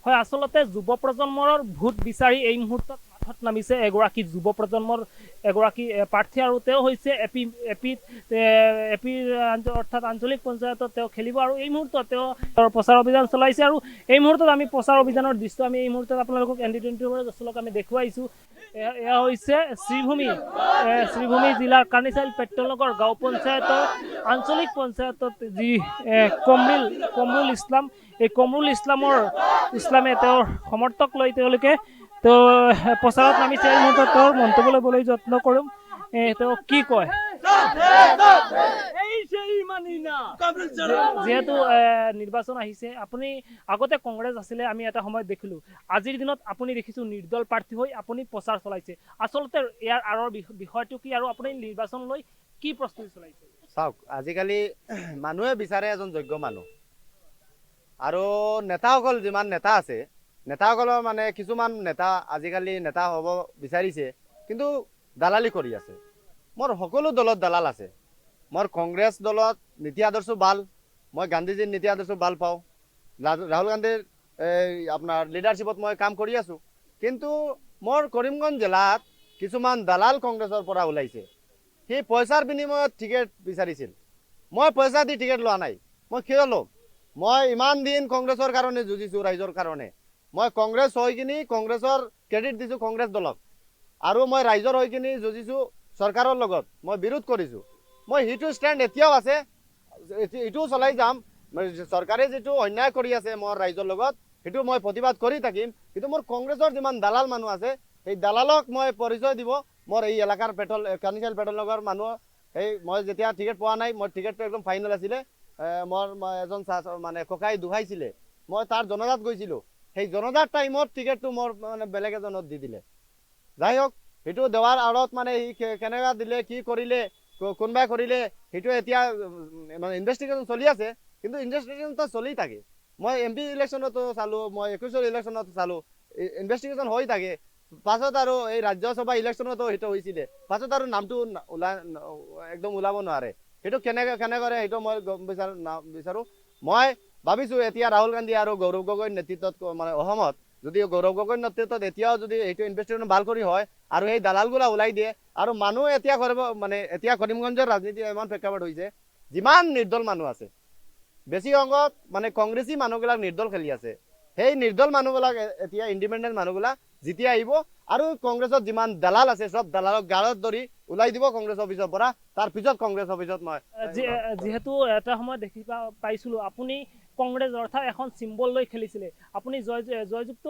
হয় আচলতে যুৱ প্ৰজন্মৰ ভোট বিচাৰি এই মুহূৰ্তত মাঠত নামিছে এগৰাকী যুৱ প্ৰজন্মৰ এগৰাকী প্ৰাৰ্থী আৰু তেওঁ হৈছে এপিৰ অৰ্থাৎ আঞ্চলিক পঞ্চায়তত তেওঁ খেলিব আৰু এই মুহূৰ্তত তেওঁ প্ৰচাৰ অভিযান চলাইছে আৰু এই মুহূৰ্তত আমি প্ৰচাৰ অভিযানৰ দৃশ্য আমি এই মুহূৰ্তত আপোনালোকক ND24 দৰ্শকক আমি দেখুৱাইছোঁ। এয়া হৈছে শ্ৰীভূমি জিলাৰ কানিচাইল পেট্ৰলনগৰ গাঁও পঞ্চায়তৰ আঞ্চলিক পঞ্চায়তত যি কমৰুল ইছলাম এই কমৰুল ইছলামে তেওঁৰ সমৰ্থক লৈ তেওঁলোকে তেওঁ প্ৰচাৰত নামিছে। এই মুহূৰ্তত তেওঁৰ মন্তব্য ল'বলৈ যত্ন কৰিম তেওঁ কি কয়। যেহেতু নিৰ্বাচন আহিছে আপুনি আগতে কংগ্ৰেছ আছিলে আমি এটা সময়ত দেখিলোঁ আজিৰ দিনত আপুনি দেখিছোঁ নিৰ্দল প্ৰাৰ্থী হৈ আপুনি প্ৰচাৰ চলাইছে আচলতে ইয়াৰ আঁৰৰ বিষয়টো কি আৰু আপুনি নিৰ্বাচন লৈ কি প্ৰস্তুতি চলাইছে? চাওক আজিকালি মানুহে বিচাৰে এজন যোগ্য মানুহ আৰু নেতাসকল যিমান নেতা আছে নেতাসকলৰ মানে কিছুমান নেতা আজিকালি নেতা হ'ব বিচাৰিছে কিন্তু দালালি কৰি আছে। মোৰ সকলো দলত দালাল আছে। মোৰ কংগ্ৰেছ দলত নীতি আদৰ্শ ভাল, মই গান্ধীজীৰ নীতি আদৰ্শ ভাল পাওঁ, ৰাহুল গান্ধীৰ আপোনাৰ লিডাৰশ্বিপত মই কাম কৰি আছোঁ। কিন্তু মোৰ কৰিমগঞ্জ জিলাত কিছুমান দালাল কংগ্ৰেছৰ পৰা ওলাইছে। সি পইচাৰ বিনিময়ত টিকেট বিচাৰিছিল। মই পইচা দি টিকেট লোৱা নাই। মই কিয় ল'ম? মই ইমান দিন কংগ্ৰেছৰ কাৰণে যুঁজিছোঁ, ৰাইজৰ কাৰণে। মই কংগ্ৰেছ হৈ কিনি কংগ্ৰেছৰ ক্ৰেডিট দিছোঁ কংগ্ৰেছ দলক আৰু মই ৰাইজৰ হৈ কিনি যুঁজিছোঁ চৰকাৰৰ লগত। মই বিৰোধ কৰিছোঁ। মই সেইটো ষ্টেণ্ড এতিয়াও আছে, এইটোও চলাই যাম। চৰকাৰে যিটো অন্যায় কৰি আছে মোৰ ৰাইজৰ লগত সেইটো মই প্ৰতিবাদ কৰি থাকিম। কিন্তু মোৰ কংগ্ৰেছৰ যিমান দালাল মানুহ আছে সেই দালালক মই পৰিচয় দিব মোৰ এই এলেকাৰ কানিচাইল পেট্ৰলনগৰ মানুহ। মই যেতিয়া টিকেট পোৱা নাই, মোৰ টিকেটটো একদম ফাইনেল আছিলে। মই এজন মানে ককাই দুখাইছিলে, মই তাৰ জনাজাত গৈছিলোঁ। সেই জনাজাত টাইমত টিকেটটো মোৰ মানে বেলেগ এজনত দি দিলে। যাই হওক সেইটো দেৱাৰ আঁৰত মানে সি কেনেকুৱা দিলে কি কৰিলে কোনোবাই কৰিলে সেইটো এতিয়া মানে ইনভেষ্টিগেশ্যন চলি আছে। কিন্তু ইনভেষ্টিগেশ্যনটো চলি থাকে। মই MP ইলেকশ্যনতো চালোঁ, মই 21 ইলেকশ্যনতো চালোঁ, ইনভেষ্টিগেশ্যন হৈ থাকে। পাছত আৰু এই ৰাজ্যসভা ইলেকশ্যনতো সেইটো হৈছিলে, পাছত আৰু নামটো একদম ওলাব নোৱাৰে। সেইটো কেনেকৈ সেইটো মই গম বিচাৰোঁ। মই ভাবিছোঁ এতিয়া ৰাহুল গান্ধী আৰু গৌৰৱ গগৈৰ নেতৃত্বত মানে অসমত যদি গৌৰৱ গগৈৰ নেতৃত্বত এতিয়াও যদি এইটো ইনভেষ্টিগেশ্যন ভাল কৰি হয় আৰু সেই দালালগুলা ওলাই দিয়ে আৰু মানুহ এতিয়া কৰিব মানে এতিয়া কৰিমগঞ্জৰ ৰাজনীতি ইমান প্ৰেক্ষাপট হৈছে যিমান নিৰ্দল মানুহ আছে বেছি অংগত মানে কংগ্ৰেছী মানুহবিলাক নিৰ্দল খেলি আছে। সেই নিৰ্দল মানুহবিলাক এতিয়া ইণ্ডিপেণ্ডেণ্ট মানুহবিলাক যেতিয়া আহিব আৰু কংগ্ৰেছত যিমান দালাল আছে চব দালালক গালত ধৰি ওলাই দিব কংগ্ৰেছ অফিচৰ পৰা। তাৰপিছত কংগ্ৰেছ অফিচত মই যিহেতু এটা সময় দেখি পাইছিলোঁ আপুনি কংগ্ৰেছ অৰ্থাৎ এখন চিম্বল লৈ খেলিছিলে, আপুনি জয়যুক্ত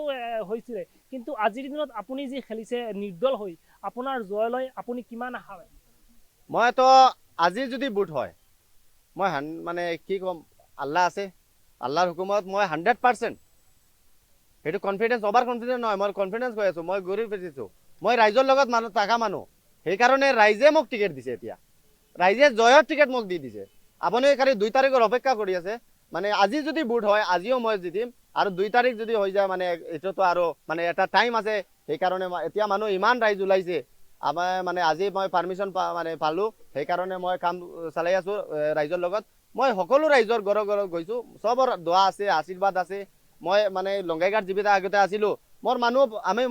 হৈছিলে। কিন্তু আজিৰ দিনত আপুনি যি খেলিছে নিৰ্দল হৈ আপোনাৰ জয় লৈ আপুনি কিমান আশা পায়? মইতো আজি যদি ভোট হয় মই মানে কি ক'ম, আল্লাহ আছে, আল্লাহৰ হুকুমত মই 100%। সেইটো কনফিডেঞ্চ অভাৰ কনফিডেঞ্চ নহয়, মই কনফিডেঞ্চ কৈ আছোঁ। মই গৌৰৱ পেটিছোঁ, মই ৰাইজৰ লগত থকা মানুহ। সেইকাৰণে ৰাইজে মোক টিকেট দিছে। এতিয়া ৰাইজে জয়ৰ টিকেট মোক দি দিছে। আপুনি খালি 2 তাৰিখৰ অপেক্ষা কৰি আছে। মানে আজি যদি ভোট হয় আজিও মই জিতিম আৰু 2 তাৰিখ যদি হৈ যায় মানে এইটোতো আৰু মানে এটা টাইম আছে। সেইকাৰণে এতিয়া মানুহ ইমান ৰাইজ ওলাইছে আমাৰ মানে আজি মই পাৰ্মিশ্যন মানে পালোঁ। সেইকাৰণে মই কাম চলাই আছোঁ ৰাইজৰ লগত। মই সকলো ৰাইজৰ ঘৰত গৈছোঁ, চবৰ দোৱা আছে, আশীৰ্বাদ আছে। মই মানে লংগাইঘাট জীৱিত আগতে আছিলোঁ। মোৰ মানুহ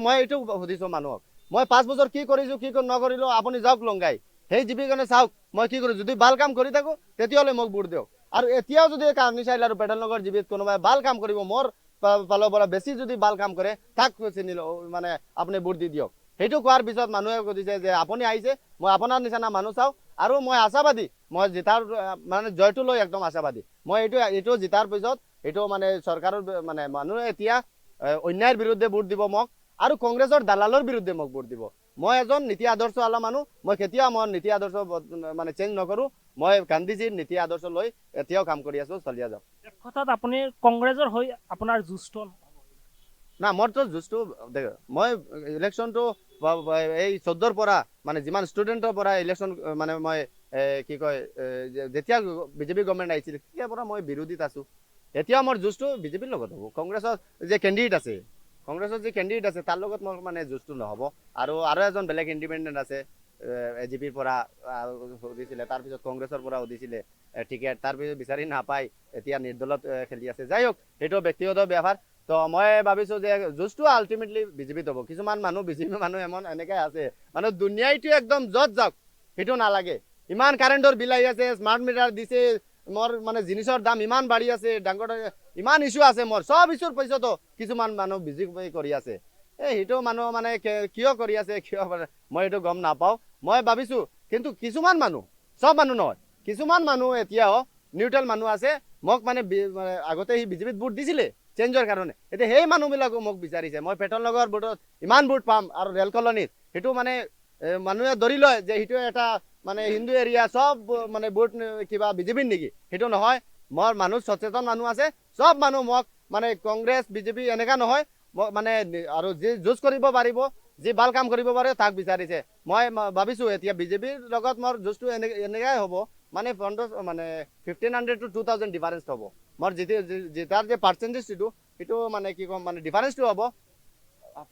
মই এইটো সুধিছোঁ মানুহক, মই 5 বছৰ কি কৰিছোঁ কি নকৰিলোঁ আপুনি যাওক লংগাই সেই জীৱিকনে চাওক মই কি কৰোঁ। যদি ভাল কাম কৰি থাকোঁ তেতিয়াহ'লে মোক ভোট দিয়ক। আৰু এতিয়াও যদি কানিচাইল আৰু পেট্ৰলনগৰ জীৱিত কোনোবাই ভাল কাম কৰিব মোৰ ফালৰ পৰা বেছি যদি ভাল কাম কৰে তাক চিনি মানে আপুনি ভোট দি দিয়ক। সেইটো কোৱাৰ পিছত মানুহে সুধিছে যে আপুনি আহিছে, মই আপোনাৰ নিচিনা মানুহ চাওঁ আৰু মই আশাবাদী, মই জিতাৰ মানে জয়টো লৈ একদম আশাবাদী। মই এইটো জিতাৰ পিছত এইটো মানে চৰকাৰৰ মানে মানুহে এতিয়া অন্যায়ৰ বিৰুদ্ধে ভোট দিব মোক আৰু কংগ্ৰেছৰ দালালৰ বিৰুদ্ধে মোক ভোট দিব। মই এজন নীতি আদৰ্শ আলা মানুহ, মই কেতিয়াও মোৰ নীতি আদৰ্শ মানে চেঞ্জ নকৰোঁ। মই গান্ধীজীৰ নীতি আদৰ্শ লৈ এতিয়াও কাম কৰি আছোঁ, চলিয়া যাওঁ। এক কথাত আপুনি কংগ্ৰেছৰ হৈ আপোনাৰ যুঁজটো না মোৰতো যুঁজটো মই ইলেকশ্যনটো এই 14ৰ পৰা মানে যিমান ষ্টুডেণ্টৰ পৰা ইলেকশ্যন মানে মই কি কয় যেতিয়া বিজেপি গভৰ্ণমেণ্ট আহিছিল তেতিয়াৰ পৰা মই বিৰোধীত আছোঁ। এতিয়া মোৰ যুঁজটো বিজেপিৰ লগত হ'ব। কংগ্ৰেছৰ যে কেণ্ডিডেট আছে তাৰ লগত মোৰ মানে যুঁজটো নহ'ব। আৰু এজন বেলেগ ইণ্ডিপেণ্ডেণ্ট আছে AGPৰ পৰা সুধিছিলে, তাৰপিছত কংগ্ৰেছৰ পৰা সুধিছিলে টিকেট, তাৰপিছত বিচাৰি নাপায় এতিয়া নিৰ্দলত খেলি আছে। যাই হওক সেইটো ব্যক্তিগত ব্যাপাৰ। তো মই ভাবিছোঁ যে যুঁজটো আল্টিমেটলি বিজেপিত হ'ব কিছুমান মানুহ বিজেপি মানুহ এনেকৈ আছে মানে দুনিয়াইটো একদম য'ত যাওক সেইটো নালাগে ইমান কাৰেণ্টৰ বিল আহি আছে স্মাৰ্ট মিটাৰ দিছে মোৰ মানে জিনিসৰ দাম ইমান বাঢ়ি আছে ডাঙৰ ইমান ইস্যু আছে মোৰ সব ইস্যুৰ পিছতো কিছুমান মানুহ বিজেপি কৰি আছে সেইটো মানুহ মানে কিয় কৰি আছে কিয় মই এইটো গম নাপাওঁ মই ভাবিছোঁ কিন্তু কিছুমান মানুহ সব মানুহ নহয় কিছুমান মানুহ এতিয়াও নিউট্ৰেল মানুহ আছে মোক মানে আগতে সি বিজেপিত ভোট দিছিলে চেঞ্জৰ কাৰণে এতিয়া সেই মানুহবিলাকো মোক বিচাৰিছে মই পেট্ৰল নগৰ ভোটত ইমান ভোট পাম আৰু ৰেল কলনীত সেইটো মানে মানুহে ধৰি লয় যে সেইটো এটা মানে হিন্দু এৰিয়া সব মানে ভোট কিবা বিজেপিৰ নেকি সেইটো নহয় মোৰ মানুহ সচেতন মানুহ আছে সব মানুহ মোক মানে কংগ্ৰেছ বিজেপি এনেকা নহয় মানে আৰু যি যুঁজ কৰিব পাৰিব যি ভাল কাম কৰিব পাৰে তাক বিচাৰিছে মই ভাবিছোঁ এতিয়া বিজেপিৰ লগত মোৰ যুঁজটো এনেকাই হ'ব মানে মানে 1500 to 2000 ডিফাৰেঞ্চ হ'ব মোৰ তাৰ যে পাৰ্চেণ্টেজ সেইটো মানে কি ক'ম মানে ডিফাৰেঞ্চটো হ'ব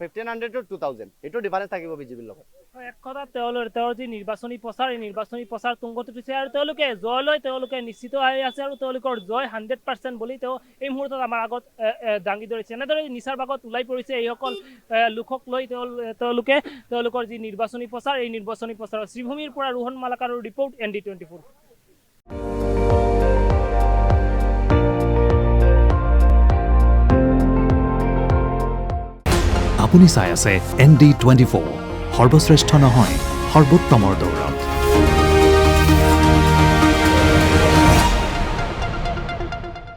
1500 to 2000 এইটো ডিফাৰেঞ্চ থাকিব বিজেপিৰ লগত এক কথা তেওঁৰ যি নিৰ্বাচনী প্ৰচাৰ এই নিৰ্বাচনী প্ৰচাৰ তুংগত উঠিছে আৰু তেওঁলোকে জয় লৈ তেওঁলোকে নিশ্চিত হৈ আছে আৰু তেওঁলোকৰ জয় 100% বুলি তেওঁ এই মুহূৰ্তত আমাৰ আগত দাঙি ধৰিছে এনেদৰে নিচাৰ ভাগত ওলাই পৰিছে এইসকল লোকক লৈ তেওঁলোকে তেওঁলোকৰ যি নিৰ্বাচনী প্ৰচাৰ এই নিৰ্বাচনী প্ৰচাৰৰ শ্ৰীভূমিৰ পৰা ৰোহন মালাকাৰৰ ৰিপৰ্ট ND24। আপুনি চাই আছে ND24 সৰ্বশ্ৰেষ্ঠ নহয় সৰ্বোত্তমৰ দৌৰ।